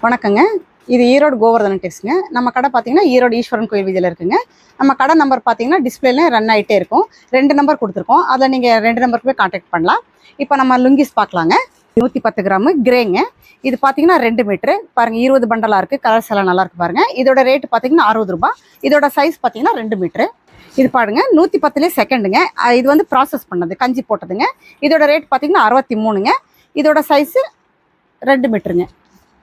வணக்கங்க. இது ஈரோடு கோவர்தன டெக்ஸ்ங்க. நம்ம கடை பார்த்தீங்கன்னா ஈரோடு ஈஸ்வரன் கோயில் வீதியில் இருக்குங்க. நம்ம கடை நம்பர் பார்த்தீங்கன்னா டிஸ்பிளேல ரன் ஆகிட்டே இருக்கும். 2 நம்பர் கொடுத்துருக்கோம். அதில் நீங்கள் 2 நம்பருக்கு போய் கான்டாக்ட் பண்ணலாம். இப்போ நம்ம லுங்கிஸ் பார்க்கலாங்க. 110 கிராமு கிரேங்க. இது பார்த்தீங்கன்னா 2 மீட்ரு பாருங்கள், 20 பண்டலாக இருக்குது. கலர்ஸ் எல்லாம் நல்லாயிருக்கு பாருங்கள். இதோட ரேட்டு பார்த்தீங்கன்னா 60 ரூபா. இதோட சைஸ் பார்த்தீங்கன்னா 2 மீட்ரு. இது பாருங்க 110 செகண்டுங்க. இது வந்து ப்ராசஸ் பண்ணது, கஞ்சி போட்டதுங்க. இதோட ரேட் பார்த்தீங்கன்னா 63ங்க. இதோட சைஸு 2 மீட்டருங்க.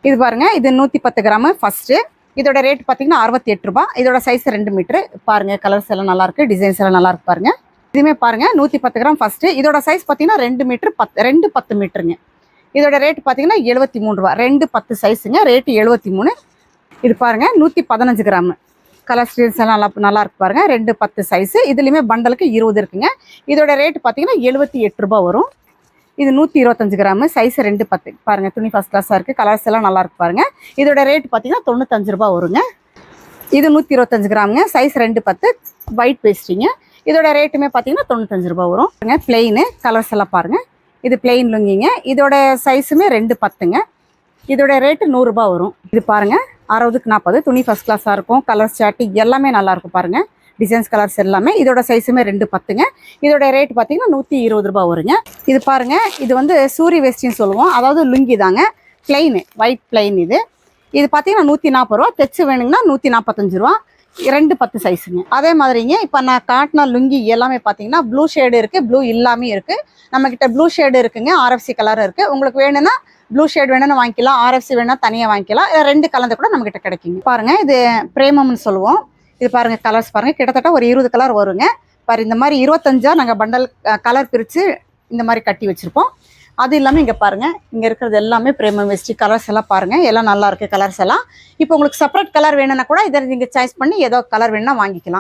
இது பாருங்க, இது 110 கிராமு ஃபர்ஸ்ட்டு. இதோட ரேட் பார்த்தீங்கன்னா 68 ரூபா. இதோட சைஸ் 2 மீட்ரு. பாருங்க, கலர்ஸ் எல்லாம் நல்லா இருக்கு, டிசைன்ஸ் எல்லாம் நல்லா இருக்கு பாருங்க. இதுவுமே பாருங்க 110 கிராம் ஃபர்ஸ்ட்டு. இதோட சைஸ் பார்த்தீங்கன்னா 2 மீட்ரு 10 மீட்டருங்க. இதோட ரேட் பார்த்தீங்கன்னா 73 ரூபா. 2 10 சைஸுங்க, ரேட்டு 73. இது பாருங்க 115 கிராமு. கலர் ஸ்டீல்ஸ் எல்லாம் நல்லா இருக்கு பாருங்க. 2 10 சைஸு. இதுலையுமே பண்டலுக்கு 20 இருக்குங்க. இதோட ரேட் பார்த்தீங்கன்னா 78 ரூபா வரும். இது 125 கிராமு, சைஸ் 2 10. பாருங்க, துணி ஃபர்ஸ்ட் கிளாஸாக இருக்குது, கலர்ஸ் எல்லாம் நல்லா இருக்கு பாருங்க. இதோட ரேட் பார்த்தீங்கன்னா 95 ரூபா வருங்க. இது 125 கிராமுங்க, சைஸ் 2 10, ஒயிட் பேஸ்டிங்க. இதோட ரேட்டுமே பார்த்தீங்கன்னா 95 ரூபா வரும். பிளெயின் கலர்ஸ் எல்லாம் பாருங்க. இது பிளெயின் லுங்கிங்க. இதோட சைஸுமே 2 10ங்க. இதோட ரேட்டு 100 ரூபா வரும். இது பாருங்க 60க்கு 40, துணி ஃபர்ஸ்ட் கிளாஸாக இருக்கும், கலர் சாட்டி எல்லாமே நல்லா இருக்கும் பாருங்க. டிசைன்ஸ் கலர்ஸ் எல்லாமே. இதோட சைஸுமே 2 10ங்க. இதோட ரேட் பார்த்தீங்கன்னா 120 ரூபா வருங்க. இது பாருங்க, இது வந்து சூரி வேஸ்டின்னு சொல்லுவோம், அதாவது லுங்கி தாங்க. Plain white plain. இது பார்த்தீங்கன்னா 140 ரூபா. தைச்சு வேணுங்கன்னா 145 ரூபா. 2 10 சைஸுங்க. அதே மாதிரிங்க, இப்போ நான் காட்டின லுங்கி எல்லாமே பார்த்தீங்கன்னா ப்ளூ ஷேடு இருக்குது, ப்ளூ இல்லாமே இருக்குது. நம்மக்கிட்ட ப்ளூ ஷேடு இருக்குங்க, ஆர்எஃப்சி கலர் இருக்குது. உங்களுக்கு வேணும்னா ப்ளூ ஷேட் வேணும்னு வாங்கிக்கலாம், ஆர்எஃப்சி வேணும்னா தனியாக வாங்கிக்கலாம். 2 கலந்து கூட நம்மக்கிட்ட கிடைக்குங்க. பாருங்கள், இது பிரேமம்னு சொல்லுவோம். இது பாருங்கள், கலர்ஸ் பாருங்கள், கிட்டத்தட்ட ஒரு 20 கலர் வருங்க. பாரு, இந்த மாதிரி 25 நாங்கள் பண்டல் கலர் பிரித்து இந்த மாதிரி கட்டி வச்சுருப்போம். அது இல்லாமல் இங்கே பாருங்கள், இங்கே இருக்கிறது எல்லாமே பிரேமம் வெஸ்டி கலர்ஸ் எல்லாம் பாருங்கள், எல்லாம் நல்லா இருக்குது கலர்ஸ் எல்லாம். இப்போ உங்களுக்கு செப்பரேட் கலர் வேணும்னா கூட இதை நீங்கள் சாய்ஸ் பண்ணி ஏதோ கலர் வேணும்னா வாங்கிக்கலாம்.